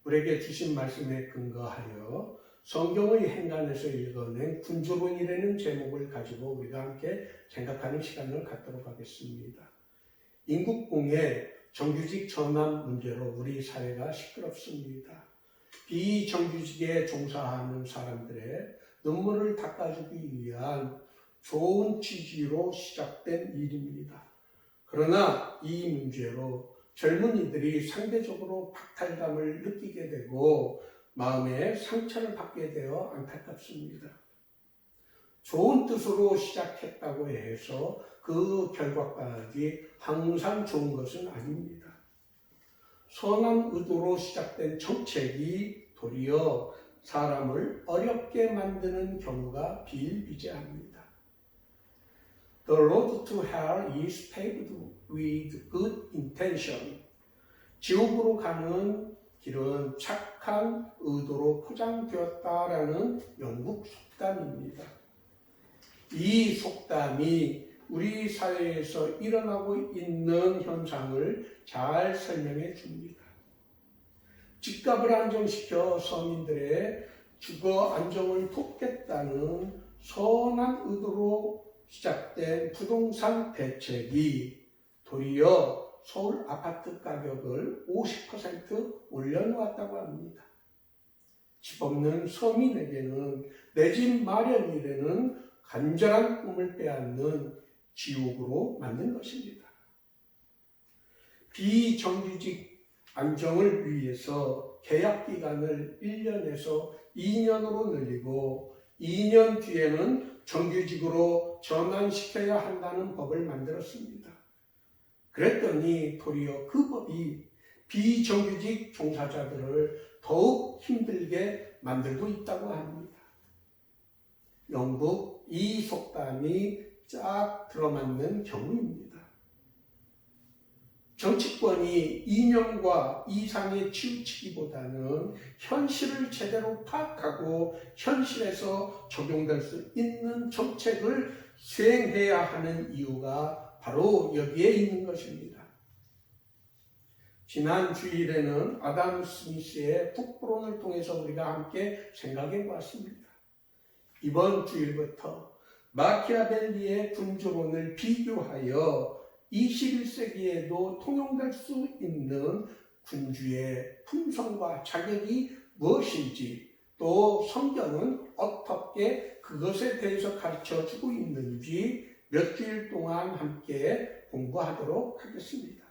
우리에게 주신 말씀에 근거하여 성경의 행간에서 읽어낸 군주론이라는 제목을 가지고 우리가 함께 생각하는 시간을 갖도록 하겠습니다. 인국공의 정규직 전환 문제로 우리 사회가 시끄럽습니다. 비정규직에 종사하는 사람들의 눈물을 닦아주기 위한 좋은 취지로 시작된 일입니다. 그러나 이 문제로 젊은이들이 상대적으로 박탈감을 느끼게 되고 마음에 상처를 받게 되어 안타깝습니다. 좋은 뜻으로 시작했다고 해서 그 결과까지 항상 좋은 것은 아닙니다. 선한 의도로 시작된 정책이 도리어 사람을 어렵게 만드는 경우가 비일비재합니다. The road to hell is paved with good intention. 지옥으로 가는 길은 착한 의도로 포장되었다라는 영국 속담입니다. 이 속담이 우리 사회에서 일어나고 있는 현상을 잘 설명해 줍니다. 집값을 안정시켜 서민들의 주거 안정을 돕겠다는 선한 의도로 시작된 부동산 대책이 도리어 서울 아파트 가격을 50% 올려놓았다고 합니다. 집 없는 서민에게는 내 집 마련이라는 간절한 꿈을 빼앗는 지옥으로 만든 것입니다. 비정규직 안정을 위해서 계약 기간을 1년에서 2년으로 늘리고 2년 뒤에는 정규직으로 전환시켜야 한다는 법을 만들었습니다. 그랬더니 도리어 그 법이 비정규직 종사자들을 더욱 힘들게 만들고 있다고 합니다. 영국 이 속담이 쫙 들어맞는 경우입니다. 정치권이 이념과 이상에 치우치기보다는 현실을 제대로 파악하고 현실에서 적용될 수 있는 정책을 수행해야 하는 이유가 바로 여기에 있는 것입니다. 지난 주일에는 아담 스미스의 북부론을 통해서 우리가 함께 생각해 보았습니다. 이번 주일부터 마키아벨리의 군주론을 비교하여 21세기에도 통용될 수 있는 군주의 품성과 자격이 무엇인지 또 성경은 어떻게 그것에 대해서 가르쳐주고 있는지 몇 주일 동안 함께 공부하도록 하겠습니다.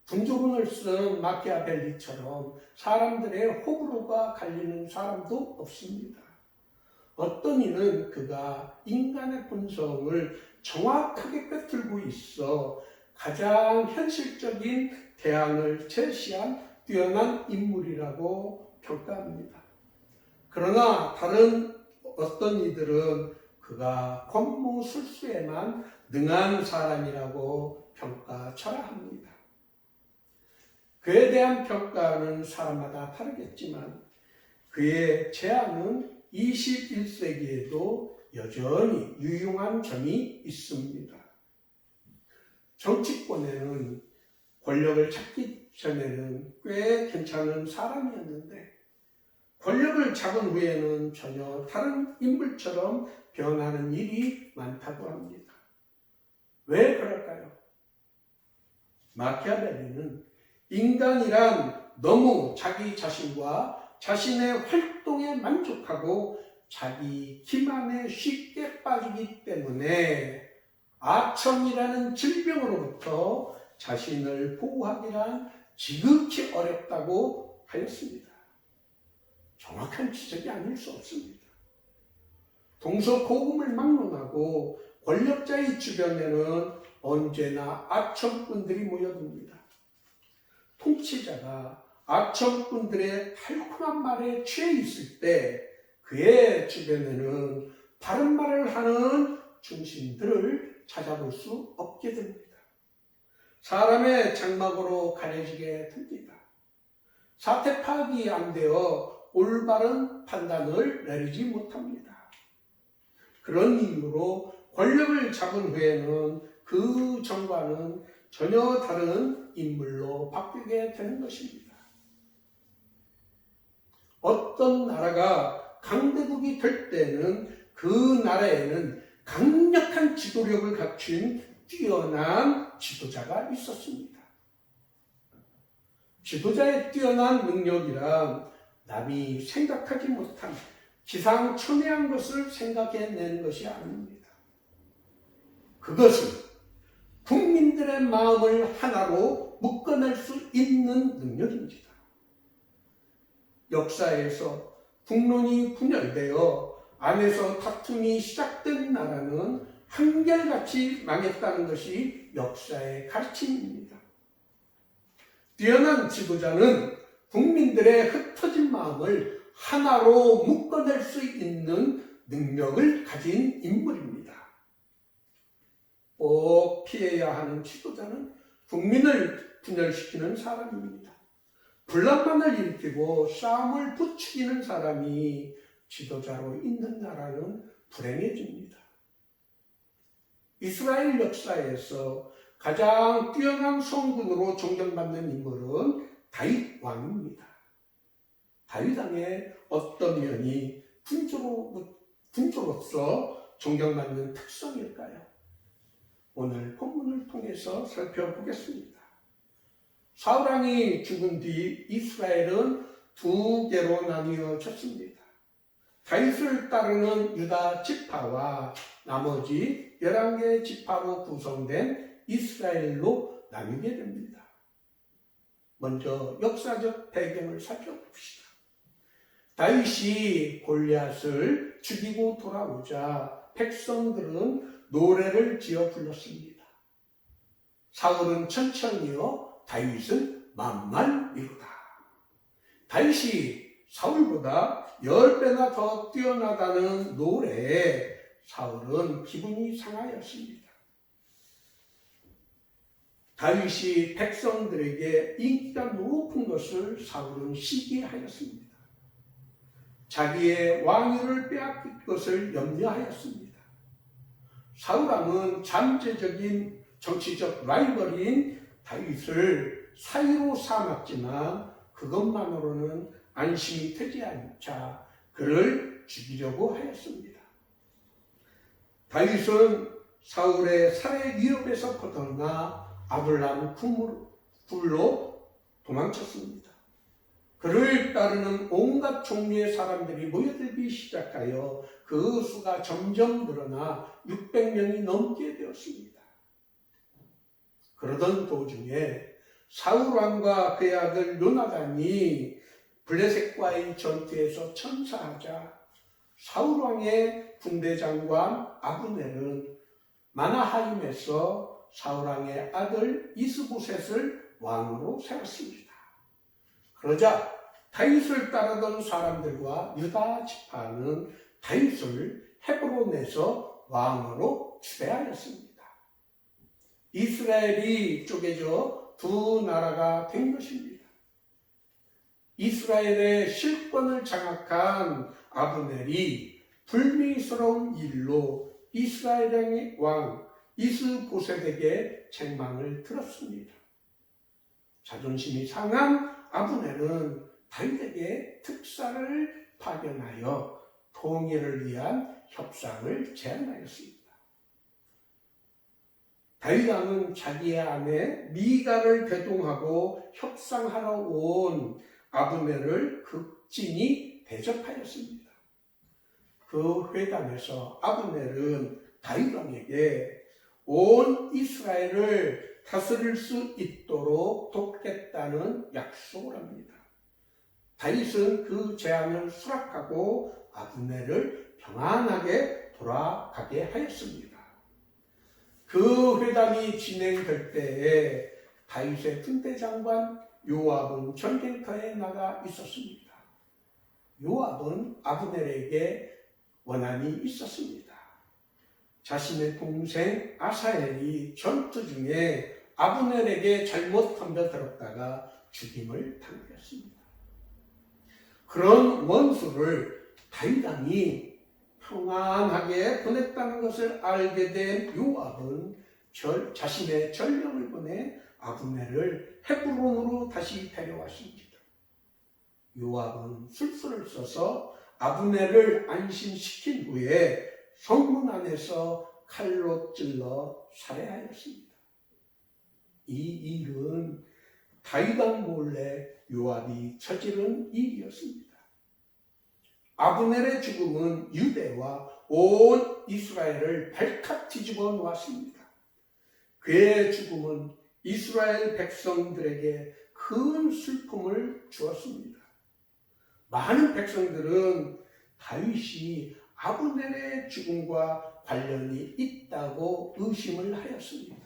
군주론을 쓴 마키아벨리처럼 사람들의 호불호가 갈리는 사람도 없습니다. 어떤 이는 그가 인간의 본성을 정확하게 꿰뚫고 있어 가장 현실적인 대안을 제시한 뛰어난 인물이라고 평가합니다. 그러나 다른 어떤 이들은 그가 권모술수에만 능한 사람이라고 평가철하합니다. 그에 대한 평가는 사람마다 다르겠지만 그의 제안은 21세기에도 여전히 유용한 점이 있습니다. 정치권에는 권력을 찾기 전에는 꽤 괜찮은 사람이었는데 권력을 잡은 후에는 전혀 다른 인물처럼 변하는 일이 많다고 합니다. 왜 그럴까요? 마키아벨리는 인간이란 너무 자기 자신과 자신의 활동에 만족하고 자기 기만에 쉽게 빠지기 때문에 아첨이라는 질병으로부터 자신을 보호하기란 지극히 어렵다고 하였습니다. 정확한 지적이 아닐 수 없습니다. 동서고금을 막론하고 권력자의 주변에는 언제나 아첨꾼들이 모여듭니다. 통치자가 아첨꾼들의 달콤한 말에 취해 있을 때 그의 주변에는 바른 말을 하는 중심들을 찾아볼 수 없게 됩니다. 사람의 장막으로 가려지게 됩니다. 사태 파악이 안 되어 올바른 판단을 내리지 못합니다. 그런 이유로 권력을 잡은 후에는 그 전과는 전혀 다른 인물로 바뀌게 되는 것입니다. 어떤 나라가 강대국이 될 때는 그 나라에는 강력한 지도력을 갖춘 뛰어난 지도자가 있었습니다. 지도자의 뛰어난 능력이란 남이 생각하지 못한 기상천외한 것을 생각해내는 것이 아닙니다. 그것은 국민들의 마음을 하나로 묶어낼 수 있는 능력입니다. 역사에서 국론이 분열되어 안에서 다툼이 시작된 나라는 한결같이 망했다는 것이 역사의 가르침입니다. 뛰어난 지도자는 국민들의 흩어진 마음을 하나로 묶어낼 수 있는 능력을 가진 인물입니다. 꼭 피해야 하는 지도자는 국민을 분열시키는 사람입니다. 분란만을 일으키고 싸움을 부추기는 사람이 지도자로 있는 나라는 불행해집니다. 이스라엘 역사에서 가장 뛰어난 성군으로 존경받는 인물은 다윗 왕입니다. 다윗 왕의 어떤 면이 군주로서 존경받는 특성일까요? 오늘 본문을 통해서 살펴보겠습니다. 사울 왕이 죽은 뒤 이스라엘은 두 개로 나뉘어졌습니다. 다윗을 따르는 유다 지파와 나머지 11개 지파로 구성된 이스라엘로 나뉘게 됩니다. 먼저 역사적 배경을 살펴봅시다. 다윗이 골리앗을 죽이고 돌아오자 백성들은 노래를 지어 불렀습니다. 사울은 천천히요, 다윗은 만만이로다. 다윗이 사울보다 10배나 더 뛰어나다는 노래에 사울은 기분이 상하였습니다. 다윗이 백성들에게 인기가 높은 것을 사울은 시기하였습니다. 자기의 왕위를 빼앗길 것을 염려하였습니다. 사울 왕은 잠재적인 정치적 라이벌인 다윗을 사위로 삼았지만 그것만으로는 안심이 되지 않자 그를 죽이려고 하였습니다. 다윗은 사울의 살해 위협에서 벗어나 아둘람 굴로 도망쳤습니다. 그를 따르는 온갖 종류의 사람들이 모여들기 시작하여 그 수가 점점 늘어나 600명이 넘게 되었습니다. 그러던 도중에 사울 왕과 그의 아들 요나단이 블레셋과의 전투에서 천사하자 사울 왕의 군대 장관 아브넬은 마나하임에서 사울 왕의 아들 이스보셋을 왕으로 세웠습니다. 그러자 다윗을 따르던 사람들과 유다 지파는 다윗을 헤브론에서 왕으로 추대하였습니다. 이스라엘이 쪼개져 두 나라가 된 것입니다. 이스라엘의 실권을 장악한 아브넬이 불미스러운 일로 이스라엘의 왕 이스보셋에게 책망을 들었습니다. 자존심이 상한 아브넬은 다윗에게 특사를 파견하여 통일을 위한 협상을 제안하였습니다. 다윗 왕은 자기의 아내 미갈을 대동하고 협상하러 온 아브넬을 극진히 대접하였습니다. 그 회담에서 아브넬은 다윗 왕에게 온 이스라엘을 다스릴 수 있도록 돕겠다는 약속을 합니다. 다윗은 그 제안을 수락하고 아브넬을 평안하게 돌아가게 하였습니다. 그 회담이 진행될 때에 다윗의 군대 장관 요압은 전쟁터에 나가 있었습니다. 요압은 아브넬에게 원한이 있었습니다. 자신의 동생 아사헬이 전투 중에 아브넬에게 잘못 덤벼들었다가 죽임을 당하였습니다. 그런 원수를 다윗 왕이 평안하게 보냈다는 것을 알게 된 요압은 자신의 전령을 보내 아브넬을 헤브론으로 다시 데려왔습니다. 요압은 술수를 써서 아브넬을 안심시킨 후에 성문 안에서 칼로 찔러 살해하였습니다. 이 일은 다윗 왕 몰래 요압이 저지른 일이었습니다. 아브넬의 죽음은 유대와 온 이스라엘을 발칵 뒤집어 놓았습니다. 그의 죽음은 이스라엘 백성들에게 큰 슬픔을 주었습니다. 많은 백성들은 다윗이 아브넬의 죽음과 관련이 있다고 의심을 하였습니다.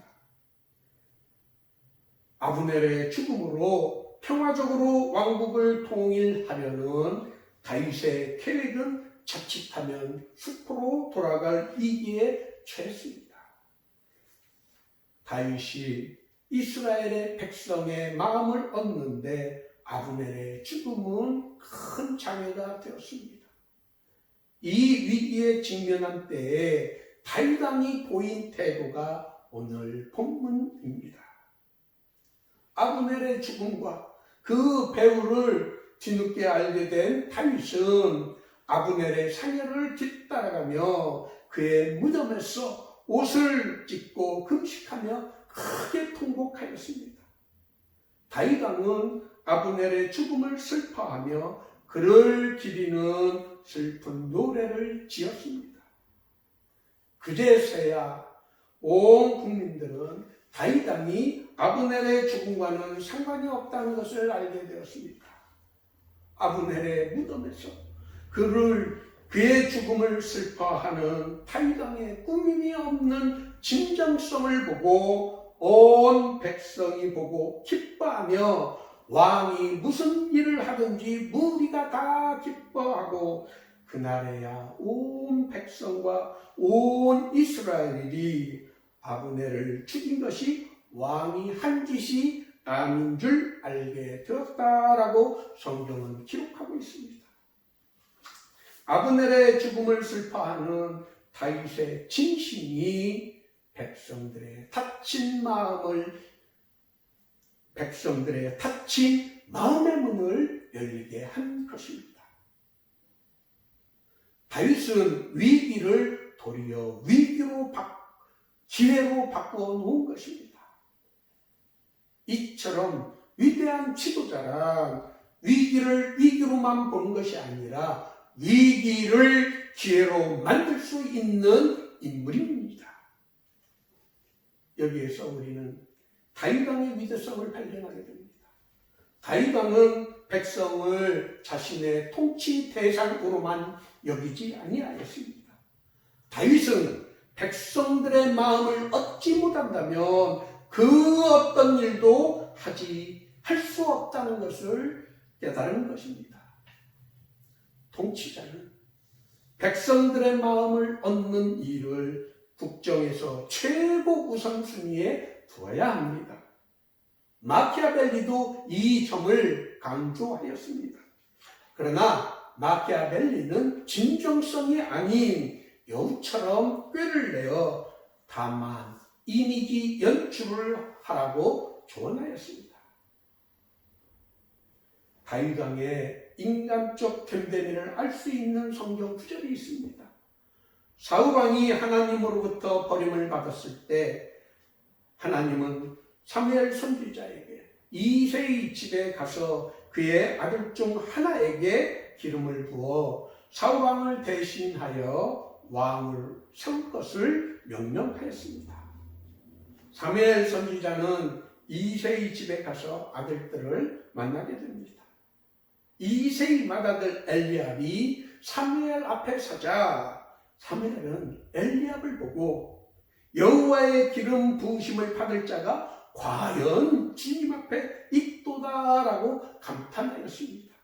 아브넬의 죽음으로 평화적으로 왕국을 통일하려는 다윗의 계획은 자칫하면 수포로 돌아갈 위기에 처했습니다. 다윗이 이스라엘의 백성의 마음을 얻는데 아브넬의 죽음은 큰 장애가 되었습니다. 이 위기에 직면한 때에 다윗 왕이 보인 태도가 오늘 본문입니다. 아브넬의 죽음과 그 배후를 뒤늦게 알게 된 다윗은 아브넬의 상해를 뒤따라가며 그의 무덤에서 옷을 찢고 금식하며 크게 통곡하였습니다. 다윗 왕은 아브넬의 죽음을 슬퍼하며 그를 기리는 슬픈 노래를 지었습니다. 그제서야 온 국민들은 다윗 왕이 아브넬의 죽음과는 상관이 없다는 것을 알게 되었습니다. 아브넬의 무덤에서 그의 죽음을 슬퍼하는 다윗 왕의 꾸밈이 없는 진정성을 보고 온 백성이 보고 기뻐하며 왕이 무슨 일을 하든지 무리가 다 기뻐하고 그날에야 온 백성과 온 이스라엘이 아브넬을 죽인 것이 왕이 한 짓이 아닌 줄 알게 되었다라고 성경은 기록하고 있습니다. 아브넬의 죽음을 슬퍼하는 다윗의 진심이 백성들의 다친 마음의 문을 열리게 한 것입니다. 다윗은 위기를 도리어 기회로 바꾸어 놓은 것입니다. 이처럼 위대한 지도자란 위기를 위기로만 보는 것이 아니라 위기를 기회로 만들 수 있는 인물입니다. 여기에서 우리는 다윗 왕의 위대성을 발견하게 됩니다. 다윗 왕은 백성을 자신의 통치 대상으로만 여기지 아니하였습니다. 다윗은 백성들의 마음을 얻지 못한다면 그 어떤 일도 할 수 없다는 것을 깨달은 것입니다. 통치자는 백성들의 마음을 얻는 일을 국정에서 최고 우선순위에 두어야 합니다. 마키아벨리도 이 점을 강조하였습니다. 그러나 마키아벨리는 진정성이 아닌 여우처럼 꾀를 내어 다만 이미지 연출을 하라고 조언하였습니다. 다윗 왕의 인간적 됨됨이를 알 수 있는 성경 구절이 있습니다. 사울 왕이 하나님으로부터 버림을 받았을 때 하나님은 사무엘 선지자에게 이새의 집에 가서 그의 아들 중 하나에게 기름을 부어 사울 왕을 대신하여 왕을 세울 것을 명령하였습니다. 사무엘 선지자는 이새의 집에 가서 아들들을 만나게 됩니다. 이새의 맏아들 엘리압이 사무엘 앞에 서자 사무엘은 엘리압을 보고 여호와의 기름 부으심을 받을 자가 과연 주님 앞에 있도다라고 감탄하였습니다.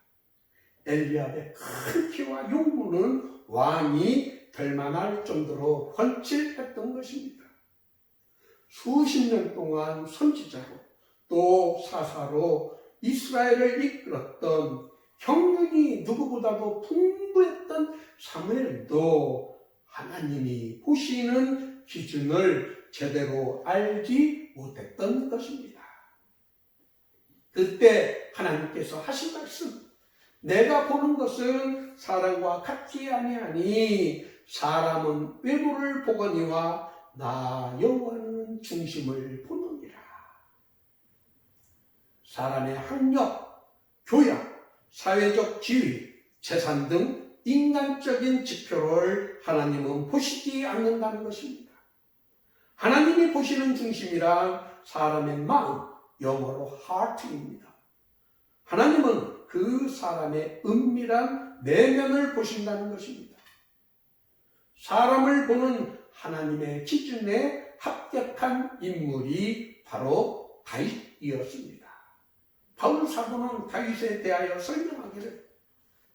엘리압의 큰 키와 용모는 왕이 될 만할 정도로 훤칠했던 것입니다. 수십 년 동안 선지자로 또 사사로 이스라엘을 이끌었던 경륜이 누구보다도 풍부했던 사무엘도 하나님이 보시는 기준을 제대로 알지 못했던 것입니다. 그때 하나님께서 하신 말씀, 내가 보는 것은 사람과 같지 아니하니 사람은 외모를 보거니와 나 여호와는 중심을 보느니라. 사람의 학력, 교양, 사회적 지위, 재산 등 인간적인 지표를 하나님은 보시지 않는다는 것입니다. 하나님이 보시는 중심이란 사람의 마음, 영어로 heart입니다. 하나님은 그 사람의 은밀한 내면을 보신다는 것입니다. 사람을 보는 하나님의 기준에 합격한 인물이 바로 다윗이었습니다. 바울 사도는 다윗에 대하여 설명하기를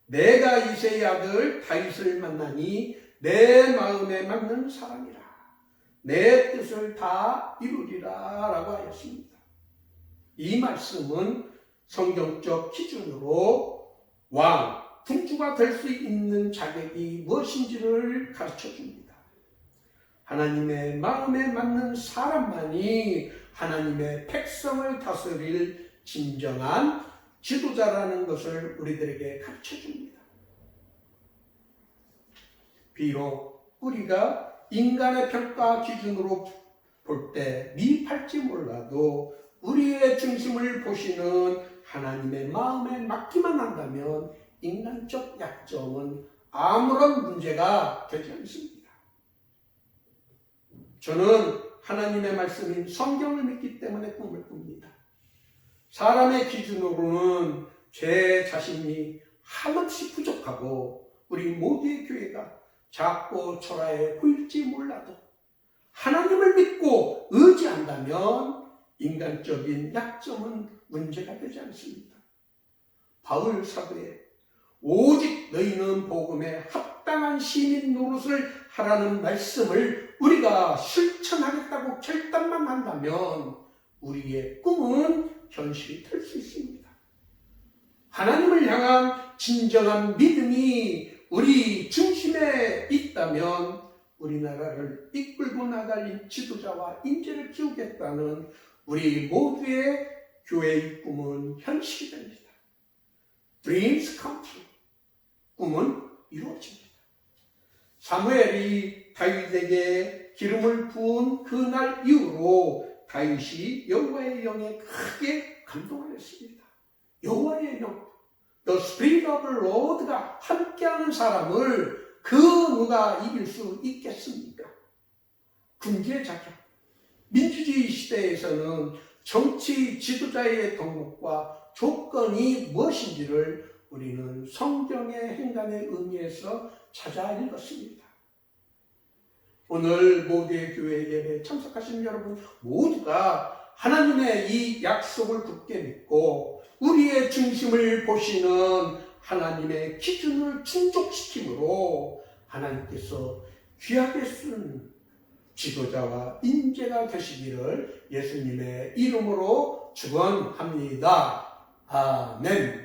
내가 이새의 아들 다윗을 만나니 내 마음에 맞는 사람이라. 내 뜻을 다 이루리라 라고 하였습니다. 이 말씀은 성경적 기준으로 왕, 군주가 될 수 있는 자격이 무엇인지를 가르쳐 줍니다. 하나님의 마음에 맞는 사람만이 하나님의 백성을 다스릴 진정한 지도자라는 것을 우리들에게 가르쳐 줍니다. 비록 우리가 인간의 평가 기준으로 볼 때 미흡할지 몰라도 우리의 중심을 보시는 하나님의 마음에 맞기만 한다면 인간적 약점은 아무런 문제가 되지 않습니다. 저는 하나님의 말씀인 성경을 믿기 때문에 꿈을 꿉니다. 사람의 기준으로는 제 자신이 한없이 부족하고 우리 모두의 교회가 작고 초라해 보일지 몰라도 하나님을 믿고 의지한다면 인간적인 약점은 문제가 되지 않습니다. 바울 사도의 오직 너희는 복음에 합당한 시민 노릇을 하라는 말씀을 우리가 실천하겠다고 결단만 한다면 우리의 꿈은 현실이 될 수 있습니다. 하나님을 향한 진정한 믿음이 우리 중심에 있다면 우리나라를 이끌고 나갈 지도자와 인재를 키우겠다는 우리 모두의 교회의 꿈은 현실이 됩니다. Dreams come true. 꿈은 이루어집니다. 사무엘이 다윗에게 기름을 부은 그날 이후로 다윗이 여호와의 영에 크게 감동하였습니다. 여호와의 영, The Spirit of the Lord가 함께하는 사람을 그 누가 이길 수 있겠습니까? 군기의 자격. 민주주의 시대에서는 정치 지도자의 덕목과 조건이 무엇인지를 우리는 성경의 행간의 의미에서 찾아 읽었습니다. 오늘 모두의 교회 예배에 참석하신 여러분 모두가 하나님의 이 약속을 굳게 믿고 우리의 중심을 보시는 하나님의 기준을 충족시킴으로 하나님께서 귀하게 쓴 지도자와 인재가 되시기를 예수님의 이름으로 축원합니다. 아멘.